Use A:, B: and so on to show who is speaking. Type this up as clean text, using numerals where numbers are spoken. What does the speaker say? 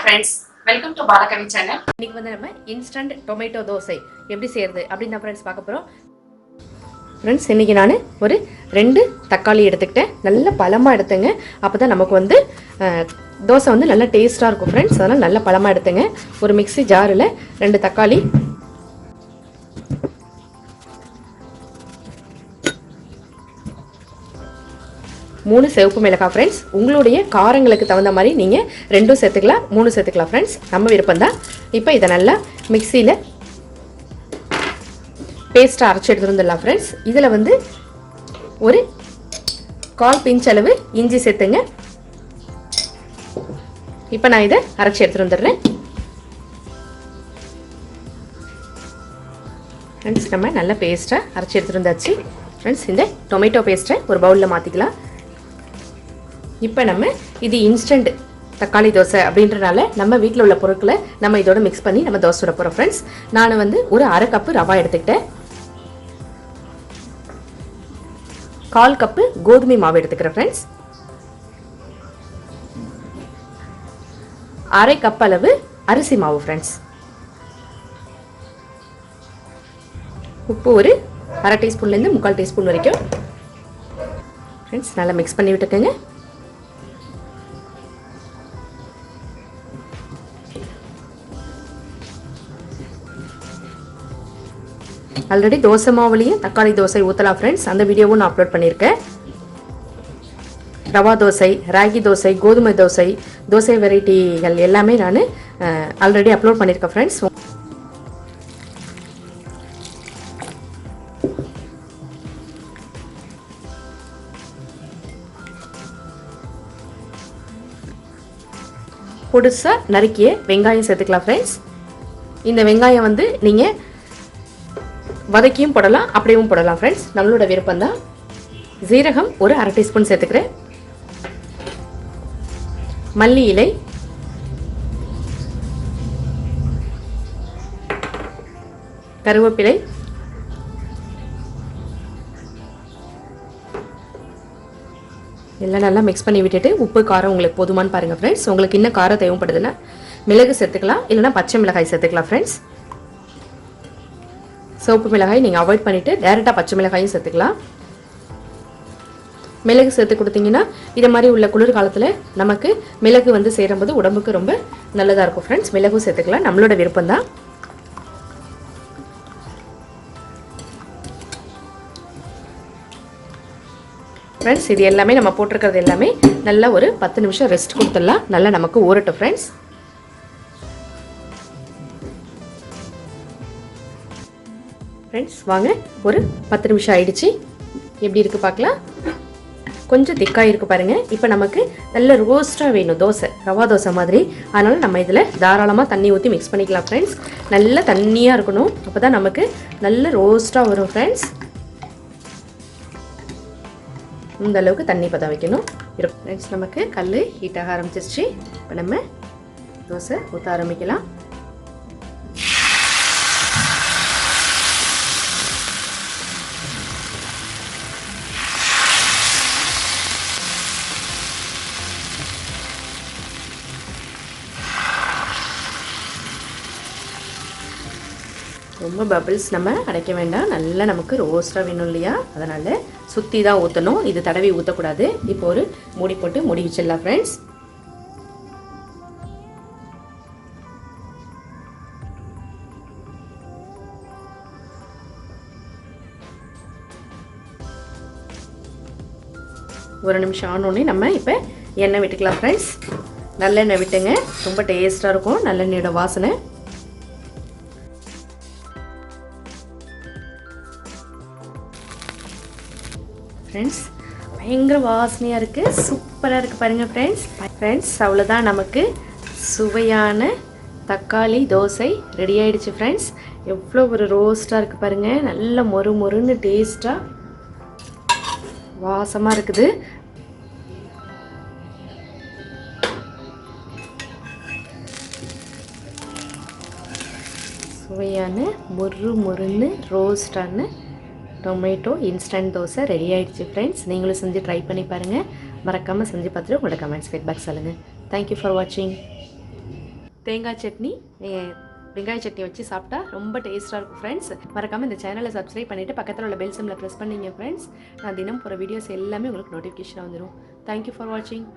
A: friends, welcome to balakavi channel.
B: இன்னைக்கு வந்து நம்ம இன்ஸ்டன்ட் டொமேட்டோ தோசை எப்படி செய்யறது அப்படின்னு தான் ஃப்ரெண்ட்ஸ் பார்க்க போறோம். ஃப்ரெண்ட்ஸ் இன்னைக்கு நான் ஒரு 2 தக்காளி எடுத்துக்கிட்டேன். நல்ல பழமா எடுத்துங்க. அப்பதான் நமக்கு வந்து தோசை வந்து நல்ல டேஸ்டா இருக்கும் ஃப்ரெண்ட்ஸ். அதனால நல்ல பழமா எடுத்துங்க. ஒரு மிக்ஸி ஜாரில் 2 தக்காளி, மூணு சிவப்பு மிளகாய் ஃப்ரெண்ட்ஸ். உங்களுடைய காரங்களுக்கு தகுந்த மாதிரி நீங்கள் 2 சேர்த்துக்கலாம், 3 சேர்த்துக்கலாம் ஃப்ரெண்ட்ஸ். நம்ம விருப்பம் தான். இப்போ இதை நல்லா மிக்சியில் பேஸ்ட்டாக அரைச்சி எடுத்துகிட்டு வந்துடலாம் ஃப்ரெண்ட்ஸ். இதில் வந்து ஒரு 1/4 பிஞ்ச் அளவு இஞ்சி சேர்த்துங்க. இப்போ நான் இதை அரைச்சி எடுத்துகிட்டு வந்துடுறேன் ஃப்ரெண்ட்ஸ். நம்ம நல்லா பேஸ்ட்டாக அரைச்சி எடுத்துகிட்டு வந்தாச்சு ஃப்ரெண்ட்ஸ். இந்த டொமேட்டோ பேஸ்ட்டை ஒரு பவுலில் மாற்றிக்கலாம். இப்போ நம்ம இது இன்ஸ்டன்ட் தக்காளி தோசை அப்படின்றனால நம்ம வீட்டில் உள்ள பொருட்களை நம்ம இதோட மிக்ஸ் பண்ணி நம்ம தோசை சுட போகிறோம் ஃப்ரெண்ட்ஸ். நான் வந்து ஒரு 1/2 கப்பு ரவா எடுத்துக்கிட்டேன். 1/4 கப்பு கோதுமை மாவு எடுத்துக்கிறேன் ஃப்ரெண்ட்ஸ். 1/2 கப் அளவு அரிசி மாவு ஃப்ரெண்ட்ஸ். உப்பு ஒரு 1/2 டீஸ்பூன்லேருந்து 3/4 டீஸ்பூன் வரைக்கும் ஃப்ரெண்ட்ஸ் நல்லா மிக்ஸ் பண்ணி விட்டுக்கோங்க. ஆல்ரெடி தோசை மாவுலேயும் தக்காளி தோசை ஊற்றலாம் ஃப்ரெண்ட்ஸ். அந்த வீடியோவும் நான் அப்லோட் பண்ணியிருக்கேன். ரவா தோசை, ராகி தோசை, கோதுமை தோசை, தோசை வெரைட்டிகள் எல்லாமே நான் ஆல்ரெடி அப்லோட் பண்ணியிருக்கேன் ஃப்ரெண்ட்ஸ். பொடுசாக நறுக்கிய வெங்காயம் சேர்த்துக்கலாம் ஃப்ரெண்ட்ஸ். இந்த வெங்காயம் வந்து நீங்கள் வதக்கியும் போடலாம், அப்படியும் போடலாம் ஃப்ரெண்ட்ஸ். நம்மளோட விருப்பம் தான். ஜீரகம் ஒரு 1/2 டீஸ்பூன் சேர்த்துக்கிறேன். மல்லி இலை, கருவேப்பிலை, எல்லாம் நல்லா மிக்ஸ் பண்ணி விட்டுட்டு உப்பு காரம் உங்களுக்கு போதுமானு பாருங்க ஃப்ரெண்ட்ஸ். உங்களுக்கு இன்னும் காரம் தேவைப்படுதுன்னா மிளகு சேர்த்துக்கலாம், இல்லைன்னா பச்சை மிளகாய் சேர்த்துக்கலாம் ஃப்ரெண்ட்ஸ். சிவப்பு மிளகாய் நீங்கள் அவாய்ட் பண்ணிவிட்டு டேரெக்டாக பச்சை மிளகாயும் சேர்த்துக்கலாம். மிளகு சேர்த்து கொடுத்தீங்கன்னா இதை மாதிரி உள்ள குளிர் காலத்தில் நமக்கு மிளகு வந்து சேரும்போது உடம்புக்கு ரொம்ப நல்லதாக இருக்கும் ஃப்ரெண்ட்ஸ். மிளகும் சேர்த்துக்கலாம், நம்மளோட விருப்பம் தான். ஃப்ரெண்ட்ஸ் இது எல்லாமே நம்ம போட்டிருக்கிறது எல்லாமே நல்லா ஒரு 10 நிமிஷம் ரெஸ்ட் கொடுத்துடலாம். நல்லா நமக்கு ஊறட்டும் ஃப்ரெண்ட்ஸ். ஃப்ரெண்ட்ஸ் வாங்க, ஒரு 10 நிமிஷம் ஆயிடுச்சு. எப்படி இருக்குது பார்க்கலாம். கொஞ்சம் திக்காக இருக்குது பாருங்கள். இப்போ நமக்கு நல்ல ரோஸ்ட்டாக வேணும் தோசை, ரவா தோசை மாதிரி. அதனால் நம்ம இதில் தாராளமாக தண்ணி ஊற்றி மிக்ஸ் பண்ணிக்கலாம் ஃப்ரெண்ட்ஸ். நல்ல தண்ணியாக இருக்கணும், அப்போ தான் நமக்கு நல்ல ரோஸ்ட்டாக வரும் ஃப்ரெண்ட்ஸ். இந்த அளவுக்கு தண்ணி பற்ற வைக்கணும் இருக்கும் ஃப்ரெண்ட்ஸ். நமக்கு கல் ஹீட்டாக ஆரம்பிச்சிருச்சு. இப்போ நம்ம தோசை ஊற்ற ஆரம்பிக்கலாம். ரொம்ப பபிள்ஸ் நம்ம அடைக்க வேண்டாம். நல்லா நமக்கு ரோஸ்ட்டாக வேணும் இல்லையா, அதனால் சுற்றி தான் ஊற்றணும். இது தடவி ஊற்றக்கூடாது. இப்போ ஒரு மூடி போட்டு மூடி வச்சிடலாம் ஃப்ரெண்ட்ஸ். ஒரு நிமிஷம் ஆனோடனே நம்ம இப்போ எண்ணெய் விட்டுக்கலாம் ஃப்ரெண்ட்ஸ். நல்லெண்ணெய் விட்டுங்க, ரொம்ப டேஸ்ட்டாக இருக்கும் நல்லெண்ணெயோட வாசனை. ஃப்ரெண்ட்ஸ் பயங்கர வாசனையாக இருக்குது, சூப்பராக இருக்குது பாருங்கள் ஃப்ரெண்ட்ஸ். ஃப்ரெண்ட்ஸ் அவ்வளோதான், நமக்கு சுவையான தக்காளி தோசை ரெடி ஆகிடுச்சு ஃப்ரெண்ட்ஸ். எவ்வளோ ஒரு ரோஸ்ட்டாக இருக்குது பாருங்கள். நல்ல மொறு மொறுன்னு டேஸ்ட்டாக வாசமாக இருக்குது. சுவையான மொறு மொறுன்னு ரோஸ்டான டொமேட்டோ இன்ஸ்டன்ட் தோசை ரெடி ஆகிடுச்சு ஃப்ரெண்ட்ஸ். நீங்களும் செஞ்சு ட்ரை பண்ணி பாருங்கள். மறக்காமல் செஞ்சு பார்த்துட்டு உங்களோட கமெண்ட்ஸ் ஃபீட்பேக் சொல்லுங்கள். தேங்க்யூ ஃபார் வாட்சிங். தேங்காய் சட்னி வெங்காய சட்னி வச்சு சாப்பிட்டா ரொம்ப டேஸ்ட்டாக இருக்கும் ஃப்ரெண்ட்ஸ். மறக்காமல் இந்த சேனலை சப்ஸ்கிரைப் பண்ணிவிட்டு பக்கத்தில் உள்ள பெல் சிம்மில் ப்ரெஸ் பண்ணிங்க ஃப்ரெண்ட்ஸ். நான் தினம் போகிற வீடியோஸ் எல்லாமே உங்களுக்கு நோட்டிஃபிகேஷன் வந்துடும். தேங்க்யூ ஃபார் வாட்சிங்.